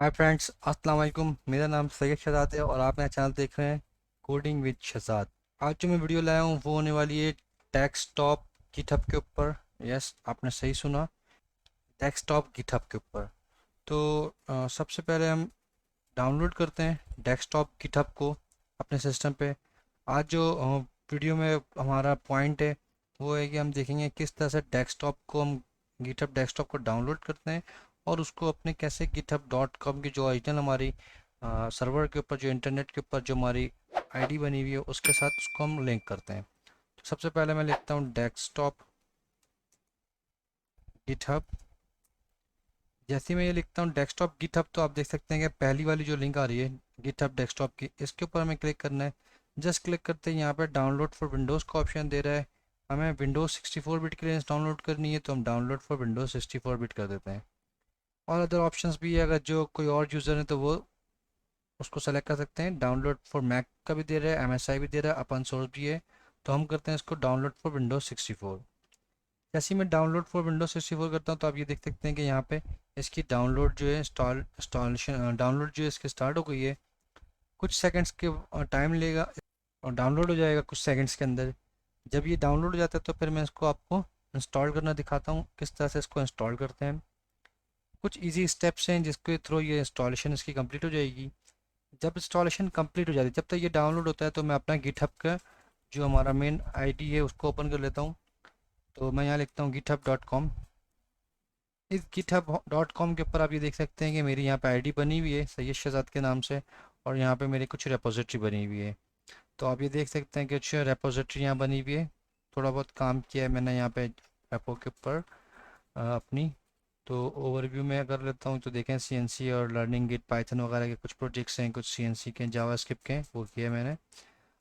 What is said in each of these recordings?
Hi friends, अस्सलाम वालेकुम। मेरा नाम सैयद शहजाद है और आप मेरा चैनल देख रहे हैं कोडिंग विद शहजाद। आज जो मैं वीडियो लाया हूँ वो होने वाली है डेस्कटॉप गिटहब के ऊपर। यस, आपने सही सुना, डेस्कटॉप गिटहब के ऊपर। तो सबसे पहले हम डाउनलोड करते हैं डेस्कटॉप गिटहब को अपने सिस्टम पे। आज जो वीडियो में हमारा पॉइंट है वो है कि हम देखेंगे किस तरह से डेस्कटॉप को हम गिटहब डेस्कटॉप को डाउनलोड करते हैं और उसको अपने कैसे github.com की जो ओरिजिनल हमारी सर्वर के ऊपर, जो इंटरनेट के ऊपर जो हमारी आईडी बनी हुई है उसके साथ उसको हम लिंक करते हैं। तो सबसे पहले मैं लिखता हूँ डेस्कटॉप गिटहब। जैसे ही मैं ये लिखता हूँ डेस्कटॉप गिटहब, तो आप देख सकते हैं कि पहली वाली जो लिंक आ रही है गिटहब डेस्कटॉप की, इसके ऊपर हमें क्लिक करना है। जस्ट क्लिक करते ही यहाँ पे डाउनलोड फॉर विंडोज़ का ऑप्शन दे रहा है। हमें विंडोज़ 64 बिट के लिए डाउनलोड करनी है तो हम डाउनलोड फॉर विंडोज़ 64 बिट कर देते हैं। और अदर ऑप्शंस भी है, अगर जो कोई और यूज़र है तो वो उसको सेलेक्ट कर सकते हैं। डाउनलोड फॉर मैक का भी दे रहा है, एमएसआई भी दे रहा है, अपन सोर्स भी है। तो हम करते हैं इसको डाउनलोड फॉर विंडोज़ 64। जैसे ही मैं डाउनलोड फॉर विंडोज 64 करता हूँ तो आप ये देख सकते हैं कि यहाँ पे इसकी डाउनलोड जो है इंस्टॉलेशन डाउनलोड जो है इसकी स्टार्ट हो गई है। कुछ सेकंड्स के टाइम लेगा और डाउनलोड हो जाएगा कुछ सेकंड्स के अंदर। जब ये डाउनलोड हो जाता है तो फिर मैं इसको आपको इंस्टॉल करना दिखाता हूँ, किस तरह से इसको इंस्टॉल करते हैं। कुछ इजी स्टेप्स हैं जिसके थ्रू ये इंस्टॉलेशन इसकी कंप्लीट हो जाएगी। जब इंस्टॉलेशन कंप्लीट हो जाती है, जब तक ये डाउनलोड होता है, तो मैं अपना गिटहब का जो हमारा मेन आईडी है उसको ओपन कर लेता हूँ। तो मैं यहाँ लिखता हूँ github.com। इस github.com के ऊपर आप ये देख सकते हैं कि मेरी यहाँ पे आईडी बनी हुई है सैयद शहजाद के नाम से, और यहाँ पे मेरी कुछ रेपोजिटरी बनी हुई है। तो आप ये देख सकते हैं कि कुछ रेपोजिटरी यहाँ बनी हुई है। थोड़ा बहुत काम किया है मैंने यहाँ पे रेपो के ऊपर अपनी। तो ओवरव्यू में कर लेता हूँ तो देखें सीएनसी और लर्निंग गिट पाइथन वगैरह के कुछ प्रोजेक्ट्स हैं, कुछ सीएनसी के जावास्क्रिप्ट के, वो किए मैंने।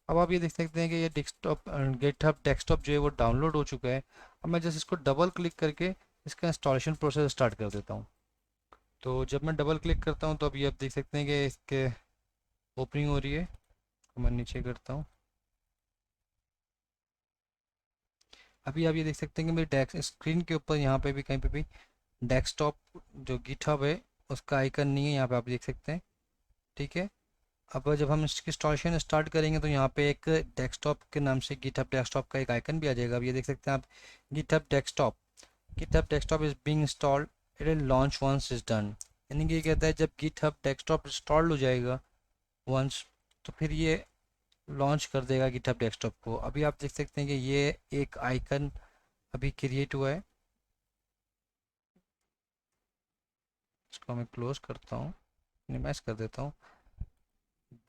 अब आप ये देख सकते हैं कि ये डेस्कटॉप गिटहब डेस्कटॉप जो है वो डाउनलोड हो चुका है। अब मैं जस्ट इसको डबल क्लिक करके इसका इंस्टॉलेशन प्रोसेस स्टार्ट कर देता हूँ। तो जब मैं डबल क्लिक करता हूँ तो अभी आप देख सकते हैं कि इसके ओपनिंग हो रही है। तो मैं नीचे करता हूँ। अभी आप ये देख सकते हैं कि मेरी डेस्क स्क्रीन के ऊपर यहाँ पे भी कहीं पे भी डेस्कटॉप जो गिटहब है उसका आइकन नहीं है, यहाँ पे आप देख सकते हैं। ठीक है। अब जब हम इसकी इंस्टॉलेशन स्टार्ट करेंगे तो यहाँ पे एक डेस्कटॉप के नाम से गिटहब डेस्कटॉप का एक आइकन भी आ जाएगा। अब ये देख सकते हैं आप, GitHub desktop is being installed, it will launch once is done. यानी कि ये कहता है जब गिटहब डेस्कटॉप इंस्टॉल्ड हो जाएगा वंस, तो फिर ये लॉन्च कर देगा गिटहब डेस्कटॉप को। अभी आप देख सकते हैं कि ये एक आइकन अभी क्रिएट हुआ है। इसको मैं क्लोज करता हूँ, मिनिमाइज कर देता हूँ,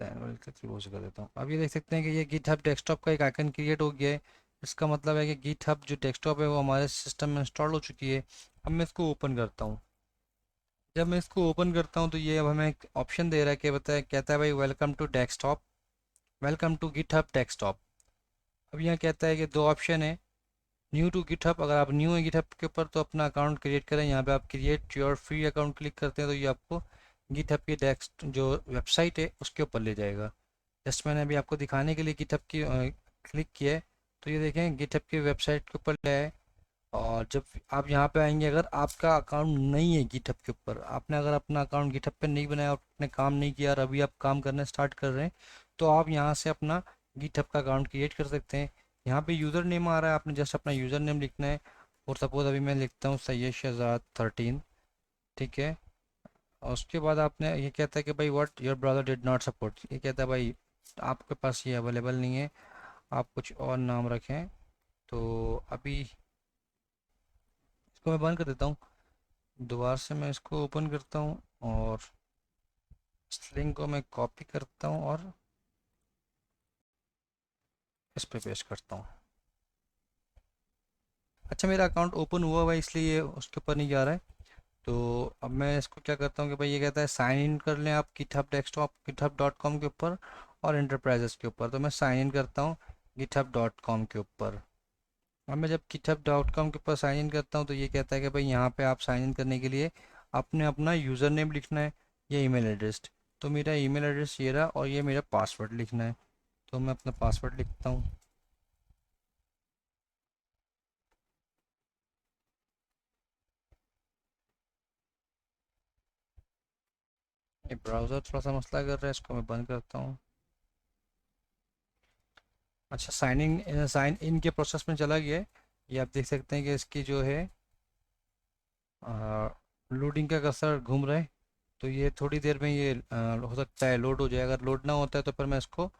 क्लोज कर देता हूँ। अब ये देख सकते हैं कि ये गिटहब डेस्कटॉप का एक आइकन क्रिएट हो गया है। इसका मतलब है कि गिटहब जो डेस्कटॉप है वो हमारे सिस्टम में इंस्टॉल हो चुकी है। अब मैं इसको ओपन करता हूँ। जब मैं इसको ओपन करता हूँ तो ये अब हमें एक ऑप्शन दे रहा है कि बताए, कहता है भाई welcome to desktop, welcome to GitHub desktop. अब यहाँ कहता है कि दो ऑप्शन है, न्यू टू गिटहब। अगर आप न्यू है गिटहब के ऊपर तो अपना अकाउंट क्रिएट करें। यहाँ पे आप create your free account click करते हैं तो ये आपको गिटहब की डेस्क जो वेबसाइट है उसके ऊपर ले जाएगा। जस्ट मैंने अभी आपको दिखाने के लिए गिटहब की क्लिक किया है। तो ये देखें गिटहब की वेबसाइट के ऊपर ले आए। और जब आप यहाँ पे आएंगे, अगर आपका अकाउंट नहीं है गिटहब के ऊपर, आपने अगर अपना अकाउंट गिटहब पे नहीं बनाया और आपने काम नहीं किया और अभी आप काम करना स्टार्ट कर रहे हैं, तो आप यहाँ से अपना गिटहब का अकाउंट क्रिएट कर सकते हैं। यहाँ पे यूज़र नेम आ रहा है, आपने जस्ट अपना यूज़र नेम लिखना है। और सपोज अभी मैं लिखता हूँ सैयद शहजाद 13। ठीक है। और उसके बाद आपने, ये कहता है कि भाई what your browser did not support, ये कहता है भाई आपके पास ये अवेलेबल नहीं है, आप कुछ और नाम रखें। तो अभी इसको मैं बंद कर देता हूँ। दोबारा से मैं इसको ओपन करता हूँ और इस लिंक को मैं कॉपी करता हूँ और इस पे पेस्ट करता हूँ। अच्छा, मेरा अकाउंट ओपन हुआ हुआ है इसलिए ये उसके ऊपर नहीं जा रहा है। तो अब मैं इसको क्या करता हूँ कि भाई ये कहता है साइन इन कर लें आप गिटहब डेस्कटॉप github.com के ऊपर और इंटरप्राइजेस के ऊपर। तो मैं साइन इन करता हूँ github.com के ऊपर। अब मैं जब github.com के ऊपर साइन इन करता हूँ तो ये कहता है कि भाई यहाँ पे आप साइन इन करने के लिए आपने अपना यूज़र नेम लिखना है या ईमेल एड्रेस। तो मेरा ईमेल एड्रेस ये रहा और ये मेरा पासवर्ड लिखना है। तो मैं अपना पासवर्ड लिखता हूँ। ये ब्राउज़र थोड़ा सा मसला कर रहा है, इसको मैं बंद करता हूँ। अच्छा, साइन इन के प्रोसेस में चला गया है। ये आप देख सकते हैं कि इसकी जो है लोडिंग का कर्सर घूम रहा है। तो ये थोड़ी देर में ये हो सकता है लोड हो जाए। अगर लोड ना होता है तो फिर मैं इसको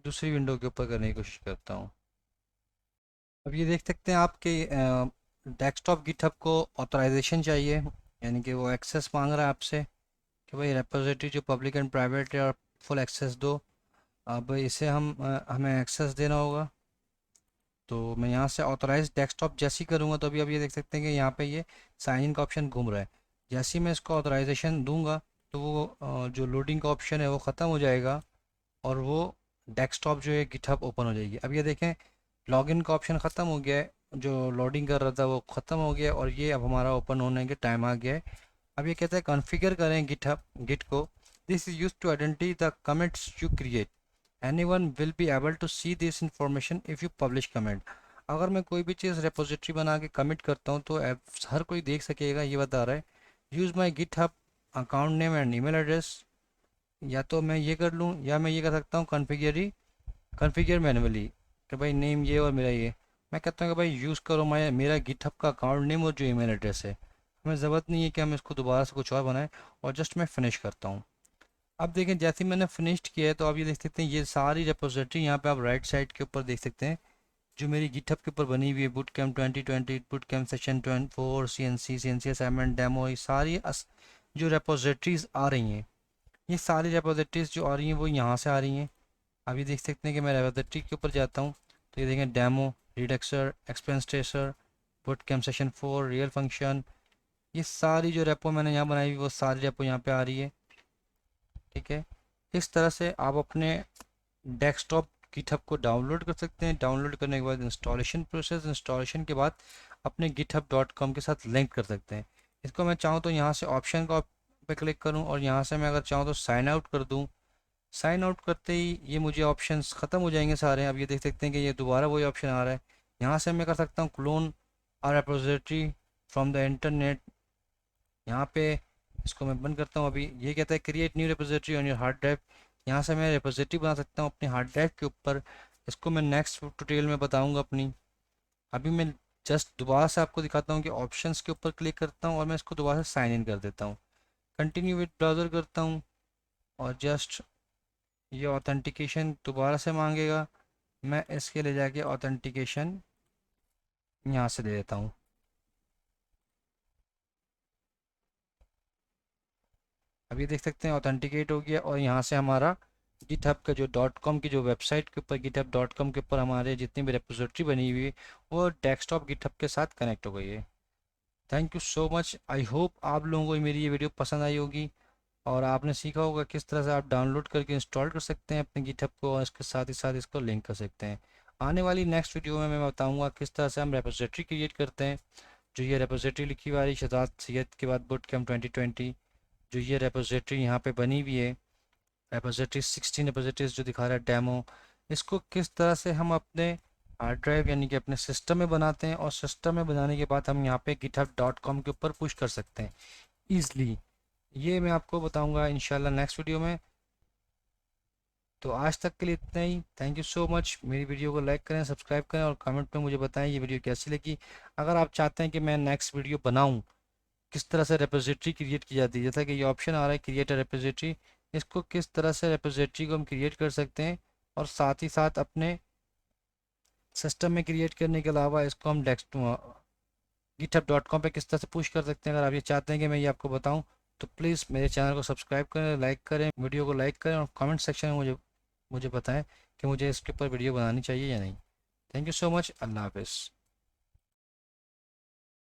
दूसरी विंडो के ऊपर करने की कोशिश करता हूँ। अब ये देख सकते हैं आपके डेस्कटॉप गिटहब को ऑथराइजेशन चाहिए, यानी कि वो एक्सेस मांग रहा है आपसे कि भाई रेपोजिटरी जो पब्लिक एंड प्राइवेट है और फुल एक्सेस दो। अब इसे हमें एक्सेस देना होगा। तो मैं यहाँ से ऑथराइज डेस्कटॉप जैसे ही करूँगा तो अभी आप ये देख सकते हैं कि यहाँ पे ये साइन इन का ऑप्शन घूम रहा है। जैसे ही मैं इसको ऑथराइजेशन दूंगा तो वो जो लोडिंग का ऑप्शन है वो ख़त्म हो जाएगा और वो डेस्कटॉप जो है गिटहब ओपन हो जाएगी। अब ये देखें, लॉगिन का ऑप्शन ख़त्म हो गया है, जो लोडिंग कर रहा था वो ख़त्म हो गया है और ये अब हमारा ओपन होने के टाइम आ गया है। अब ये कहता है कॉन्फ़िगर करें गिट को। This is use to identify the comments you create. Anyone will be able to see this information if you publish comment. अगर मैं कोई भी चीज़ रेपोजिटरी बना के कमिट करता हूँ तो हर कोई देख सकेगा, ये बता रहा है। Use my GitHub account name and email address. या तो मैं ये कर लूँ या मैं ये कर सकता हूँ कॉन्फ़िगर मैनुअली कि भाई नेम ये और मेरा ये। मैं कहता हूँ कि भाई यूज़ करो मेरा गिटहब का अकाउंट नेम और जो ईमेल एड्रेस है। हमें ज़रूरत नहीं है कि हम इसको दोबारा से कुछ और बनाएं। और जस्ट मैं फिनिश करता हूँ। अब देखें, जैसे ही मैंने फिनिश्ड किया है तो आप ये देख सकते हैं ये सारी रेपोजिटरी यहाँ पे आप राइट साइड के ऊपर देख सकते हैं जो मेरी गिटहब के ऊपर बनी हुई है। Boot camp 2020, boot camp session 24, C N C assignment demo, ये सारी जो रेपोजिटरीज आ रही हैं, ये सारी रेपोजिटरीज जो आ रही हैं वो यहाँ से आ रही हैं। अब ये देख सकते हैं कि मैं रेपोजिटरी के ऊपर जाता हूँ तो ये देखें demo, reducer, expense tracker, boot camp session 4, real function, ये सारी जो रेपो मैंने यहाँ बनाई हुई वो सारी रेपो यहाँ पे आ रही है। ठीक है, इस तरह से आप अपने डेस्कटॉप गिटहब को डाउनलोड कर सकते हैं। डाउनलोड करने के बाद इंस्टॉलेशन के बाद अपने github.com के साथ लिंक कर सकते हैं। इसको मैं चाहूँ तो यहाँ से ऑप्शन का पे क्लिक करूँ और यहाँ से मैं अगर चाहूँ तो साइन आउट कर दूँ। साइन आउट करते ही ये मुझे ऑप्शंस ख़त्म हो जाएंगे सारे। अब ये देख सकते हैं कि ये दोबारा वही ऑप्शन आ रहा है। यहाँ से मैं कर सकता हूँ clone a repository from the internet. यहाँ पे इसको मैं बंद करता हूँ। अभी ये कहता है create new repository on your hard drive. यहाँ से मैं रेपोजिटरी बना सकता हूँ अपनी हार्ड ड्राइव के ऊपर। इसको मैं नेक्स्ट ट्यूटोरियल में बताऊँगा अपनी। अभी मैं जस्ट दोबारा से आपको दिखाता हूँ कि ऑप्शंस के ऊपर क्लिक करता हूँ और मैं इसको दोबारा से साइन इन कर देता हूँ। कंटिन्यू विद ब्राउज़र करता हूँ और जस्ट ये ऑथेंटिकेशन दोबारा से मांगेगा। मैं इसके ले जाके ऑथेंटिकेशन यहाँ से दे देता हूँ। अब ये देख सकते हैं ऑथेंटिकेट हो गया और यहाँ से हमारा गिटहब का जो .com की जो वेबसाइट के ऊपर github.com के ऊपर हमारे जितनी भी रेपोजिटरी बनी हुई है वो डेस्कटॉप गिटहब के साथ कनेक्ट हो गई है। Thank you so much. I hope आप लोगों को मेरी ये वीडियो पसंद आई होगी और आपने सीखा होगा किस तरह से आप डाउनलोड करके इंस्टॉल कर सकते हैं अपने गिटहब को और इसके साथ ही साथ इसको लिंक कर सकते हैं। आने वाली नेक्स्ट वीडियो में मैं बताऊँगा किस तरह से हम रेपोजिटरी क्रिएट करते हैं। जो ये रेपोजिटरी लिखी हुई आ रही शहजाद सैयद के बाद बूट कैम्प 2020, जो ये रेपोजिटरी यहाँ पे बनी हुई है रेपोजिटरी 16 रेपोजिटरीज जो दिखा रहा है डेमो, इसको किस तरह से हम अपने हार्ड ड्राइव यानी कि अपने सिस्टम में बनाते हैं और सिस्टम में बनाने के बाद हम यहाँ पे github.com के ऊपर पुश कर सकते हैं ईज़िली। ये मैं आपको बताऊंगा इंशाल्लाह नेक्स्ट वीडियो में। तो आज तक के लिए इतना ही। Thank you so much. मेरी वीडियो को लाइक करें, सब्सक्राइब करें और कमेंट में मुझे बताएं ये वीडियो कैसी लगी। अगर आप चाहते हैं कि मैं नेक्स्ट वीडियो बनाऊँ किस तरह से रेपोजिटरी क्रिएट की जाती है, जैसा कि ये ऑप्शन आ रहा है क्रिएट अ रेपोजिटरी, इसको किस तरह से रेपोजिटरी को हम क्रिएट कर सकते हैं और साथ ही साथ अपने सिस्टम में क्रिएट करने के अलावा इसको हम github.com पे किस तरह से पुश कर सकते हैं। अगर आप ये चाहते हैं कि मैं ये आपको बताऊं तो प्लीज़ मेरे चैनल को सब्सक्राइब करें, लाइक करें, वीडियो को लाइक करें और कमेंट सेक्शन में मुझे मुझे बताएं कि मुझे इसके ऊपर वीडियो बनानी चाहिए या नहीं। Thank you so much. अल्लाह हाफिज़।